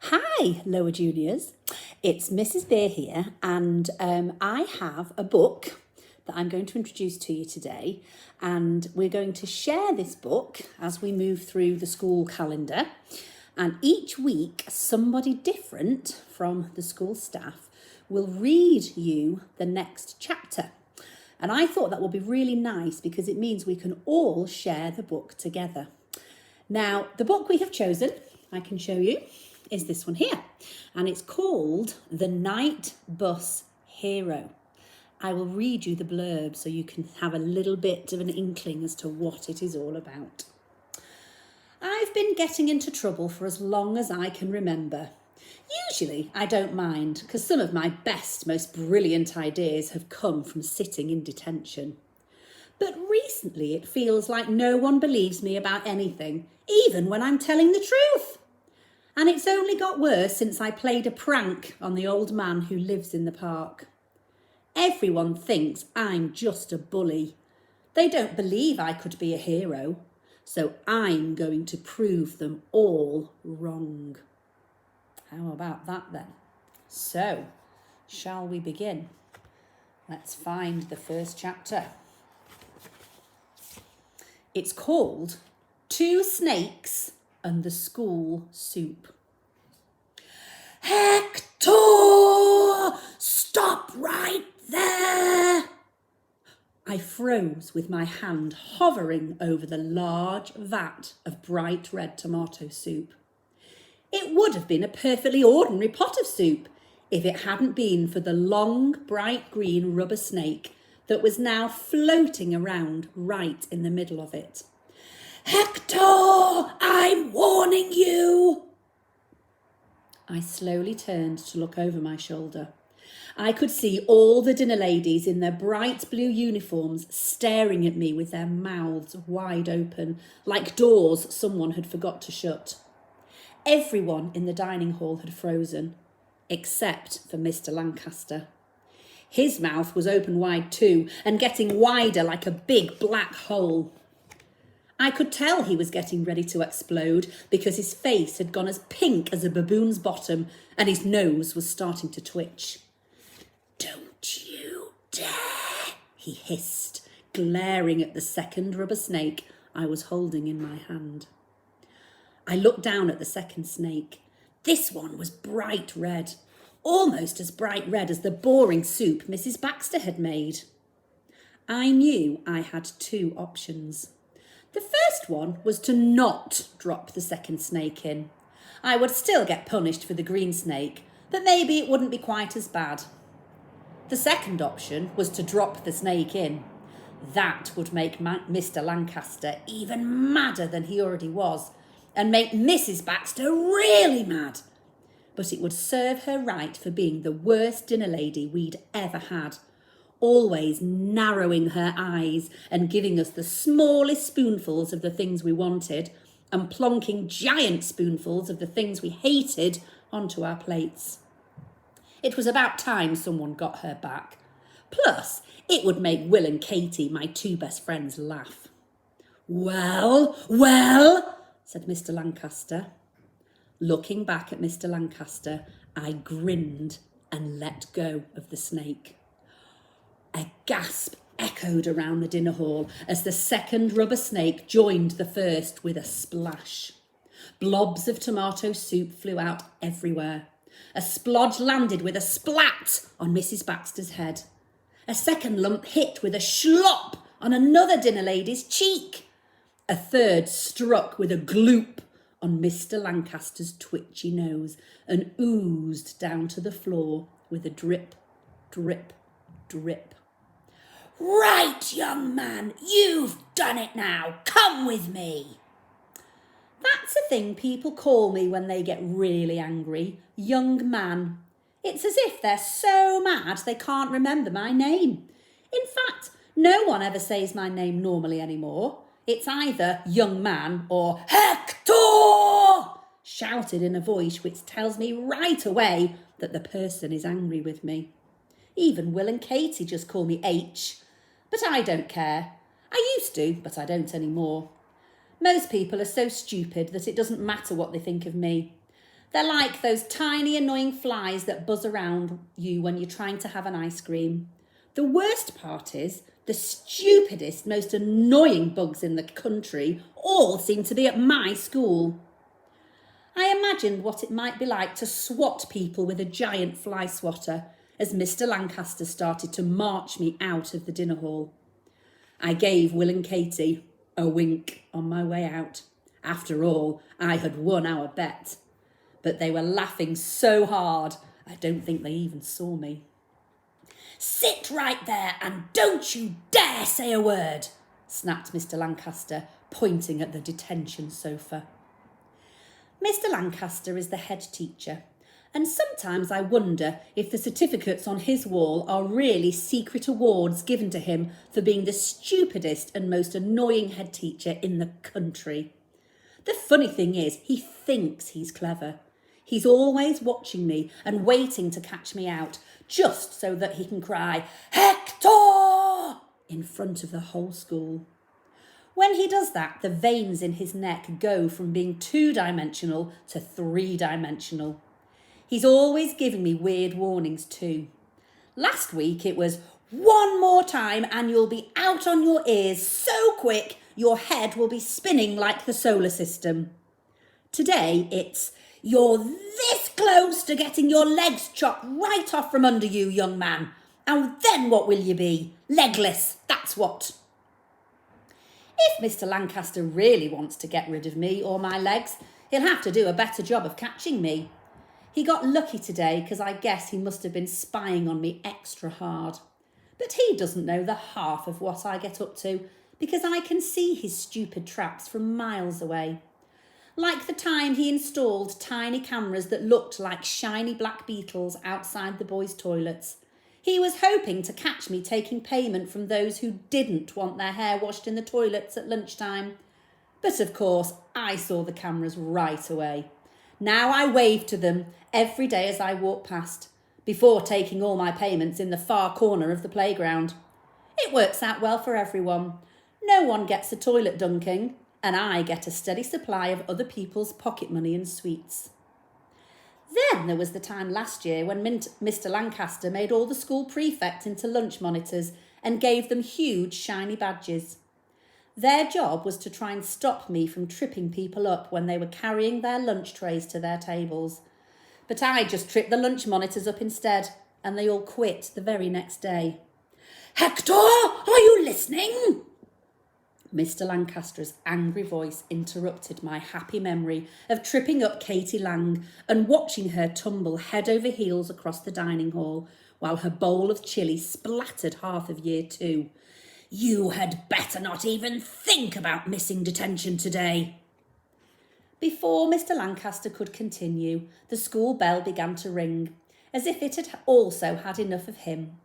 Hi, lower juniors. It's Mrs. Beer here, and I have a book that I'm going to introduce to you today, and we're going to share this book as we move through the school calendar. And each week, somebody different from the school staff will read you the next chapter. And I thought that would be really nice because it means we can all share the book together. Now, the book we have chosen, I can show you, is this one here. And it's called The Night Bus Hero. I will read you the blurb so you can have a little bit of an inkling as to what it is all about. I've been getting into trouble for as long as I can remember. Usually I don't mind because some of my best, most brilliant ideas have come from sitting in detention. But recently it feels like no one believes me about anything, even when I'm telling the truth. And it's only got worse since I played a prank on the old man who lives in the park. Everyone thinks I'm just a bully. They don't believe I could be a hero. So I'm going to prove them all wrong. How about that then? So, shall we begin? Let's find the first chapter. It's called Two Snakes and the School Soup. Hector! Stop right there! I froze with my hand hovering over the large vat of bright red tomato soup. It would have been a perfectly ordinary pot of soup if it hadn't been for the long, bright green rubber snake that was now floating around right in the middle of it. Hector, I'm warning you! I slowly turned to look over my shoulder. I could see all the dinner ladies in their bright blue uniforms staring at me with their mouths wide open, like doors someone had forgot to shut. Everyone in the dining hall had frozen, except for Mr. Lancaster. His mouth was open wide too, and getting wider like a big black hole. I could tell he was getting ready to explode because his face had gone as pink as a baboon's bottom and his nose was starting to twitch. Don't you dare, he hissed, glaring at the second rubber snake I was holding in my hand. I looked down at the second snake. This one was bright red, almost as bright red as the boring soup Mrs. Baxter had made. I knew I had two options. The first one was to not drop the second snake in. I would still get punished for the green snake, but maybe it wouldn't be quite as bad. The second option was to drop the snake in. That would make Mr. Lancaster even madder than he already was, and make Mrs. Baxter really mad. But it would serve her right for being the worst dinner lady we'd ever had, always narrowing her eyes and giving us the smallest spoonfuls of the things we wanted and plonking giant spoonfuls of the things we hated onto our plates. It was about time someone got her back. Plus, it would make Will and Katie, my two best friends, laugh. Well, said Mr. Lancaster. Looking back at Mr. Lancaster, I grinned and let go of the snake. A gasp echoed around the dinner hall as the second rubber snake joined the first with a splash. Blobs of tomato soup flew out everywhere. A splodge landed with a splat on Mrs. Baxter's head. A second lump hit with a slop on another dinner lady's cheek. A third struck with a gloop on Mr. Lancaster's twitchy nose and oozed down to the floor with a drip, drip, drip. Right, young man, you've done it now. Come with me. That's a thing people call me when they get really angry. Young man. It's as if they're so mad they can't remember my name. In fact, no one ever says my name normally anymore. It's either young man or Hector, shouted in a voice which tells me right away that the person is angry with me. Even Will and Katie just call me H. But I don't care. I used to, but I don't anymore. Most people are so stupid that it doesn't matter what they think of me. They're like those tiny annoying flies that buzz around you when you're trying to have an ice cream. The worst part is the stupidest, most annoying bugs in the country all seem to be at my school. I imagined what it might be like to swat people with a giant fly swatter as Mr. Lancaster started to march me out of the dinner hall. I gave Will and Katie a wink on my way out. After all, I had won our bet. But they were laughing so hard, I don't think they even saw me. "Sit right there and don't you dare say a word," snapped Mr. Lancaster, pointing at the detention sofa. Mr. Lancaster is the head teacher, and sometimes I wonder if the certificates on his wall are really secret awards given to him for being the stupidest and most annoying head teacher in the country. The funny thing is, he thinks he's clever. He's always watching me and waiting to catch me out, just so that he can cry, "Hector!" in front of the whole school. When he does that, the veins in his neck go from being 2-dimensional to 3-dimensional. He's always giving me weird warnings too. Last week it was, "One more time and you'll be out on your ears so quick your head will be spinning like the solar system." Today it's, "You're this close to getting your legs chopped right off from under you, young man. And then what will you be? Legless, that's what." If Mr. Lancaster really wants to get rid of me or my legs, he'll have to do a better job of catching me. He got lucky today because I guess he must have been spying on me extra hard. But he doesn't know the half of what I get up to because I can see his stupid traps from miles away. Like the time he installed tiny cameras that looked like shiny black beetles outside the boys' toilets. He was hoping to catch me taking payment from those who didn't want their hair washed in the toilets at lunchtime. But of course, I saw the cameras right away. Now I wave to them every day as I walk past, before taking all my payments in the far corner of the playground. It works out well for everyone. No one gets a toilet dunking, and I get a steady supply of other people's pocket money and sweets. Then there was the time last year when Mr. Lancaster made all the school prefects into lunch monitors and gave them huge shiny badges. Their job was to try and stop me from tripping people up when they were carrying their lunch trays to their tables. But I just tripped the lunch monitors up instead, and they all quit the very next day. "Hector, are you listening?" Mr. Lancaster's angry voice interrupted my happy memory of tripping up Katie Lang and watching her tumble head over heels across the dining hall while her bowl of chilli splattered half of year 2. "You had better not even think about missing detention today." Before Mr. Lancaster could continue, the school bell began to ring, as if it had also had enough of him.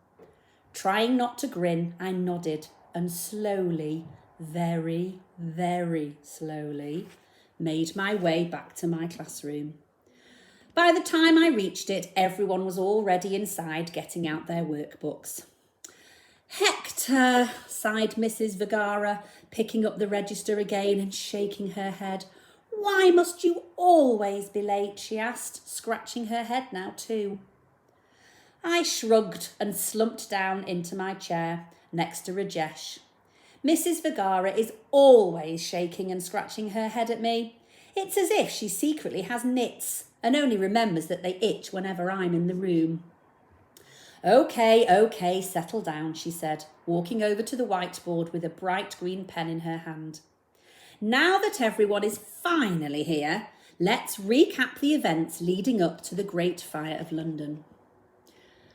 Trying not to grin, I nodded and slowly, very, very slowly, made my way back to my classroom. By the time I reached it, everyone was already inside getting out their workbooks. "Hector," sighed Mrs. Vergara, picking up the register again and shaking her head. "Why must you always be late?" she asked, scratching her head now too. I shrugged and slumped down into my chair next to Rajesh. Mrs. Vergara is always shaking and scratching her head at me. It's as if she secretly has nits and only remembers that they itch whenever I'm in the room. Okay, settle down," she said, walking over to the whiteboard with a bright green pen in her hand. "Now that everyone is finally here, let's recap the events leading up to the Great Fire of London."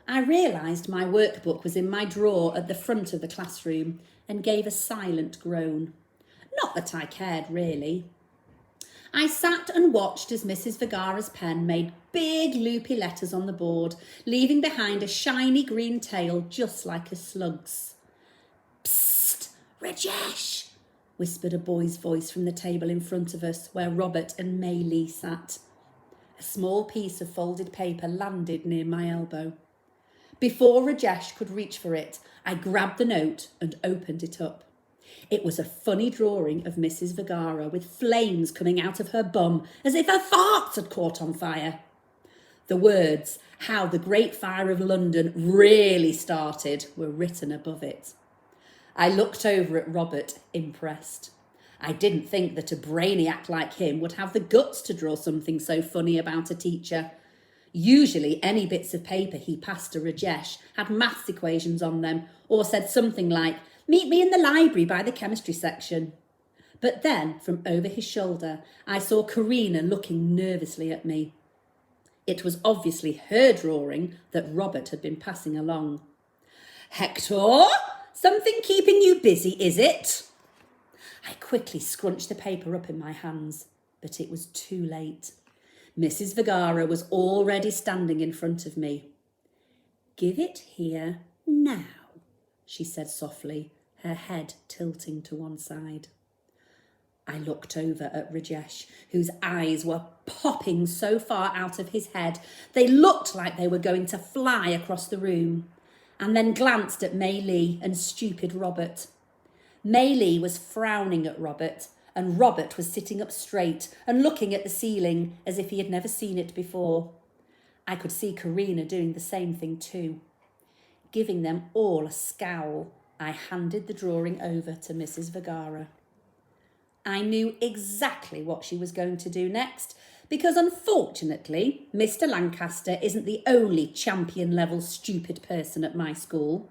I realised my workbook was in my drawer at the front of the classroom and gave a silent groan. Not that I cared, really. I sat and watched as Mrs. Vergara's pen made big loopy letters on the board, leaving behind a shiny green tail just like a slug's. "Psst, Rajesh," whispered a boy's voice from the table in front of us where Robert and May Lee sat. A small piece of folded paper landed near my elbow. Before Rajesh could reach for it, I grabbed the note and opened it up. It was a funny drawing of Mrs. Vergara with flames coming out of her bum as if her farts had caught on fire. The words, "How the Great Fire of London really started," were written above it. I looked over at Robert, impressed. I didn't think that a brainiac like him would have the guts to draw something so funny about a teacher. Usually any bits of paper he passed to Rajesh had maths equations on them or said something like, "Meet me in the library by the chemistry section." But then, from over his shoulder, I saw Karina looking nervously at me. It was obviously her drawing that Robert had been passing along. "Hector, something keeping you busy, is it?" I quickly scrunched the paper up in my hands, but it was too late. Mrs. Vergara was already standing in front of me. "Give it here now," she said softly, her head tilting to one side. I looked over at Rajesh, whose eyes were popping so far out of his head they looked like they were going to fly across the room, and then glanced at Mei Lee and stupid Robert. Mei Lee was frowning at Robert, and Robert was sitting up straight and looking at the ceiling as if he had never seen it before. I could see Karina doing the same thing too. Giving them all a scowl, I handed the drawing over to Mrs. Vergara. I knew exactly what she was going to do next, because unfortunately, Mr. Lancaster isn't the only champion-level stupid person at my school.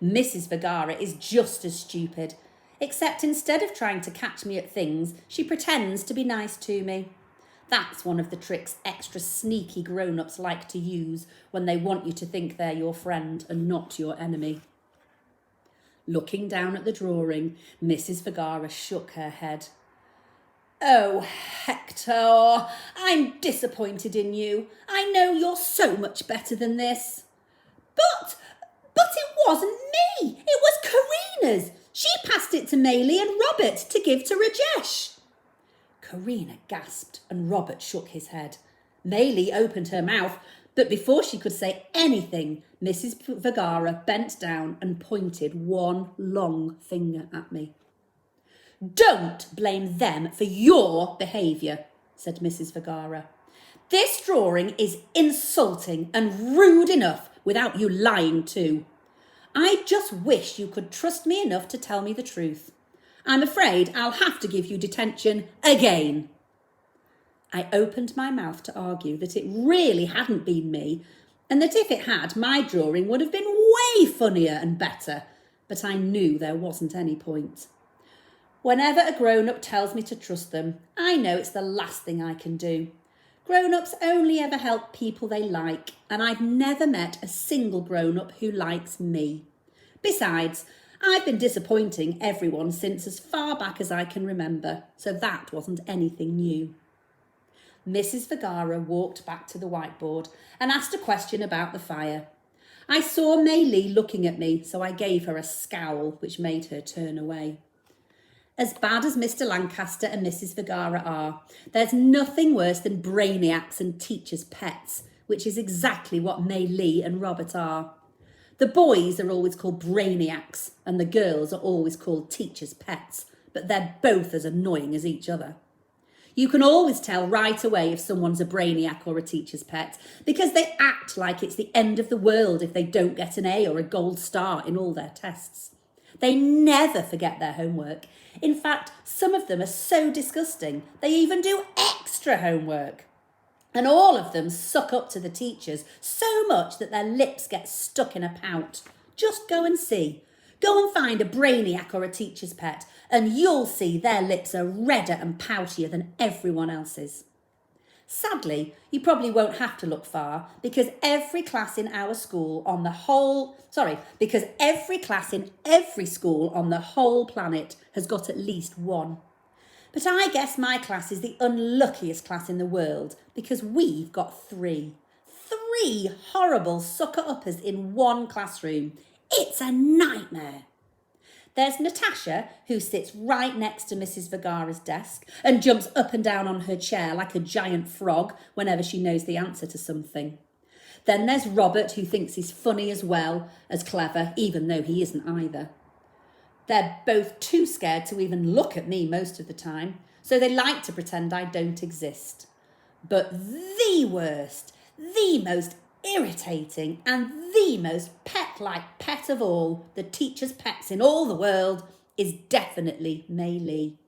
Mrs. Vergara is just as stupid, except instead of trying to catch me at things, she pretends to be nice to me. That's one of the tricks extra sneaky grown-ups like to use when they want you to think they're your friend and not your enemy. Looking down at the drawing, Mrs. Vergara shook her head. "Oh, Hector, I'm disappointed in you. I know you're so much better than this." But it wasn't me. It was Karina's. She passed it to Mei Lee and Robert to give to Rajesh." Karina gasped and Robert shook his head. Mei Lee opened her mouth, but before she could say anything, Mrs. Vergara bent down and pointed one long finger at me. "Don't blame them for your behaviour," said Mrs. Vergara. "This drawing is insulting and rude enough without you lying too. I just wish you could trust me enough to tell me the truth. I'm afraid I'll have to give you detention again." I opened my mouth to argue that it really hadn't been me, and that if it had, my drawing would have been way funnier and better, but I knew there wasn't any point. Whenever a grown-up tells me to trust them, I know it's the last thing I can do. Grown-ups only ever help people they like, and I've never met a single grown-up who likes me. Besides, I've been disappointing everyone since as far back as I can remember, so that wasn't anything new. Mrs. Vergara walked back to the whiteboard and asked a question about the fire. I saw Mei Lee looking at me, so I gave her a scowl which made her turn away. As bad as Mr. Lancaster and Mrs. Vergara are, there's nothing worse than brainiacs and teachers' pets, which is exactly what Mei Lee and Robert are. The boys are always called brainiacs and the girls are always called teachers' pets, but they're both as annoying as each other. You can always tell right away if someone's a brainiac or a teacher's pet because they act like it's the end of the world if they don't get an A or a gold star in all their tests. They never forget their homework. In fact, some of them are so disgusting, they even do extra homework. And all of them suck up to the teachers so much that their lips get stuck in a pout. Just go and see. Go and find a brainiac or a teacher's pet, and you'll see their lips are redder and poutier than everyone else's. Sadly, you probably won't have to look far because every class in our school on the whole, because every class in every school on the whole planet has got at least one. But I guess my class is the unluckiest class in the world because we've got three. 3 horrible sucker-uppers in one classroom. It's a nightmare. There's Natasha, who sits right next to Mrs. Vergara's desk and jumps up and down on her chair like a giant frog whenever she knows the answer to something. Then there's Robert, who thinks he's funny as well as clever, even though he isn't either. They're both too scared to even look at me most of the time, so they like to pretend I don't exist. But the worst, the most irritating and the most pet-like pet of all the teachers' pets in all the world is definitely Mei Lee.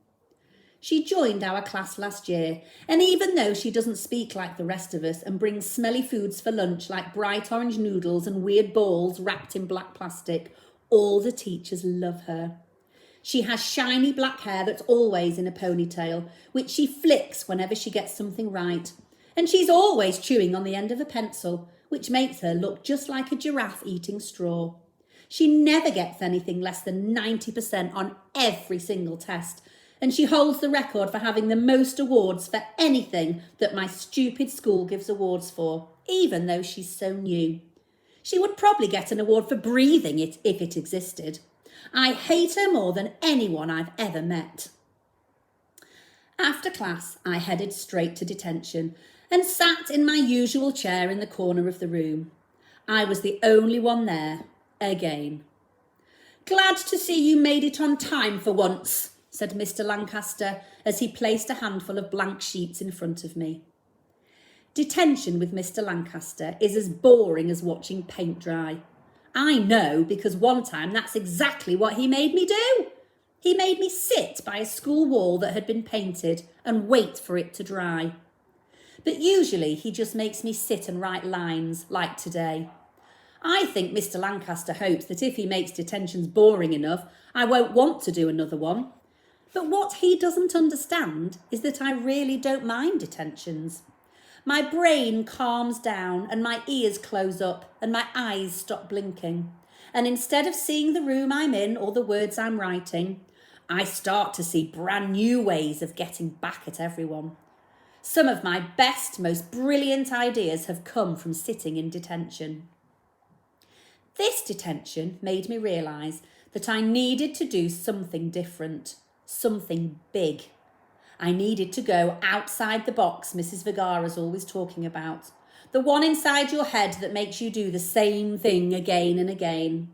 She joined our class last year, and even though she doesn't speak like the rest of us and brings smelly foods for lunch like bright orange noodles and weird balls wrapped in black plastic, all the teachers love her. She has shiny black hair that's always in a ponytail, which she flicks whenever she gets something right. And she's always chewing on the end of a pencil, which makes her look just like a giraffe eating straw. She never gets anything less than 90% on every single test, and she holds the record for having the most awards for anything that my stupid school gives awards for, even though she's so new. She would probably get an award for breathing it if it existed. I hate her more than anyone I've ever met. After class, I headed straight to detention and sat in my usual chair in the corner of the room. I was the only one there, again. "Glad to see you made it on time for once," said Mr. Lancaster as he placed a handful of blank sheets in front of me. Detention with Mr. Lancaster is as boring as watching paint dry. I know because one time that's exactly what he made me do. He made me sit by a school wall that had been painted and wait for it to dry. But usually he just makes me sit and write lines, like today. I think Mr. Lancaster hopes that if he makes detentions boring enough, I won't want to do another one. But what he doesn't understand is that I really don't mind detentions. My brain calms down and my ears close up and my eyes stop blinking. And instead of seeing the room I'm in or the words I'm writing, I start to see brand new ways of getting back at everyone. Some of my best, most brilliant ideas have come from sitting in detention. This detention made me realise that I needed to do something different, something big. I needed to go outside the box Mrs. Vergara's always talking about, the one inside your head that makes you do the same thing again and again.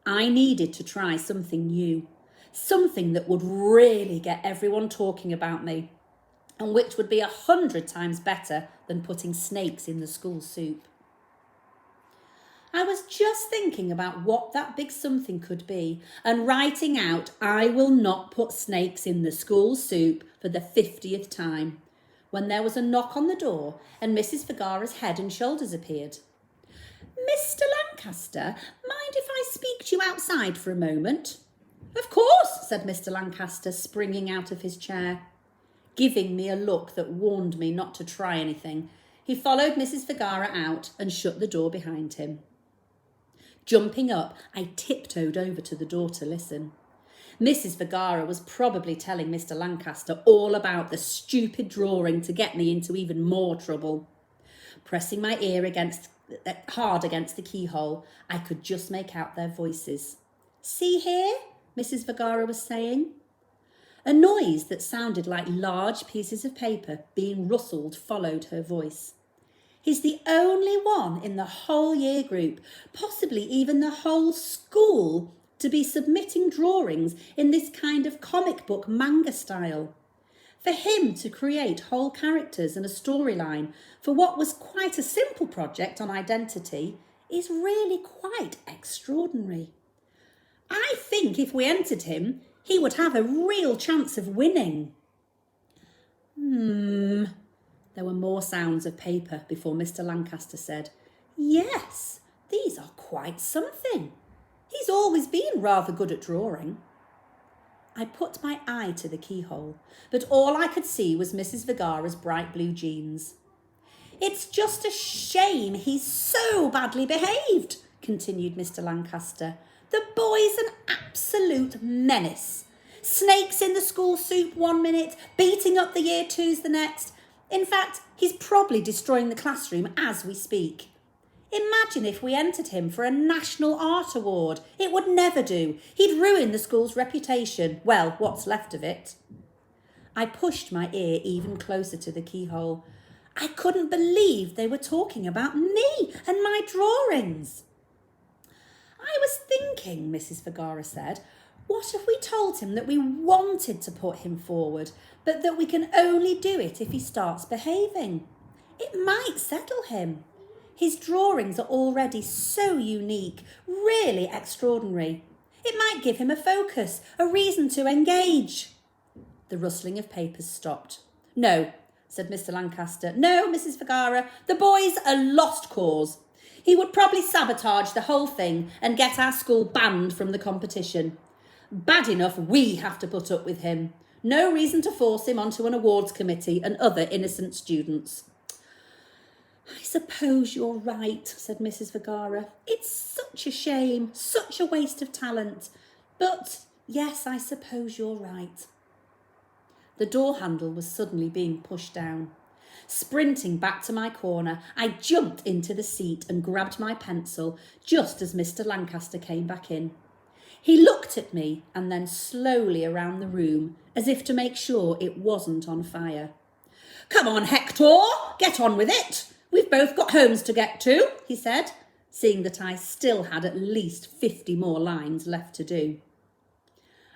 I needed to try something new, something that would really get everyone talking about me, and which would be 100 times better than putting snakes in the school soup. I was just thinking about what that big something could be and writing out, "I will not put snakes in the school soup" for the 50th time, when there was a knock on the door and Mrs. Vergara's head and shoulders appeared. "Mr. Lancaster, mind if I speak to you outside for a moment?" "Of course," said Mr. Lancaster, springing out of his chair. Giving me a look that warned me not to try anything, he followed Mrs. Vergara out and shut the door behind him. Jumping up, I tiptoed over to the door to listen. Mrs. Vergara was probably telling Mr. Lancaster all about the stupid drawing to get me into even more trouble. Pressing my ear hard against the keyhole, I could just make out their voices. "See here?" Mrs. Vergara was saying. A noise that sounded like large pieces of paper being rustled followed her voice. He's the only one in the whole year group, possibly even the whole school, to be submitting drawings in this kind of comic book manga style. For him to create whole characters and a storyline for what was quite a simple project on identity is really quite extraordinary. I think if we entered him, he would have a real chance of winning. There were more sounds of paper before Mr. Lancaster said, "Yes, these are quite something. He's always been rather good at drawing." I put my eye to the keyhole, but all I could see was Mrs. Vergara's bright blue jeans. "It's just a shame he's so badly behaved," continued Mr. Lancaster. "The boy's an absolute menace. Snakes in the school soup one minute, beating up the year twos the next. In fact, he's probably destroying the classroom as we speak. Imagine if we entered him for a National Art Award. It would never do. He'd ruin the school's reputation. Well, what's left of it." I pushed my ear even closer to the keyhole. I couldn't believe they were talking about me and my drawings. "I was thinking," Mrs. Vergara said, What if we told him that we wanted to put him forward, but that we can only do it if he starts behaving? It might settle him. His drawings are already so unique, really extraordinary. It might give him a focus, a reason to engage. The rustling of papers stopped. No, said Mr. Lancaster. No, Mrs. Vergara, the boy's a lost cause. He would probably sabotage the whole thing and get our school banned from the competition. Bad enough we have to put up with him. No reason to force him onto an awards committee and other innocent students. I suppose you're right, said Mrs. Vergara. It's such a shame, such a waste of talent. But yes, I suppose you're right. The door handle was suddenly being pushed down. Sprinting back to my corner, I jumped into the seat and grabbed my pencil just as Mr. Lancaster came back in. He looked at me and then slowly around the room as if to make sure it wasn't on fire. Come on, Hector, get on with it. We've both got homes to get to, he said, seeing that I still had at least 50 more lines left to do.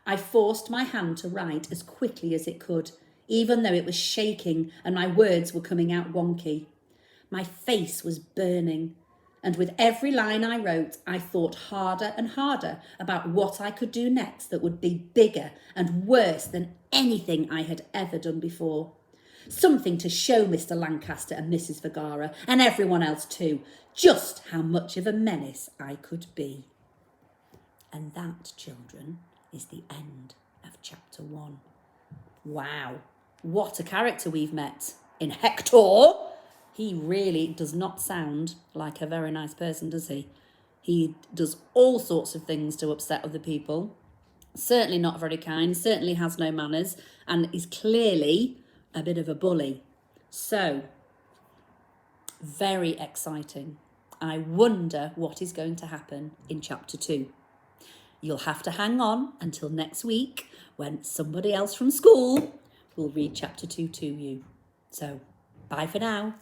I forced my hand to write as quickly as it could, even though it was shaking and my words were coming out wonky. My face was burning, and with every line I wrote, I thought harder and harder about what I could do next that would be bigger and worse than anything I had ever done before. Something to show Mr. Lancaster and Mrs. Vergara, and everyone else too, just how much of a menace I could be. And that, children, is the end of chapter 1. Wow, what a character we've met in Hector. He really does not sound like a very nice person, does he? He does all sorts of things to upset other people. Certainly not very kind, certainly has no manners, and is clearly a bit of a bully. So, very exciting. I wonder what is going to happen in chapter 2. You'll have to hang on until next week when somebody else from school will read chapter 2 to you. So, bye for now.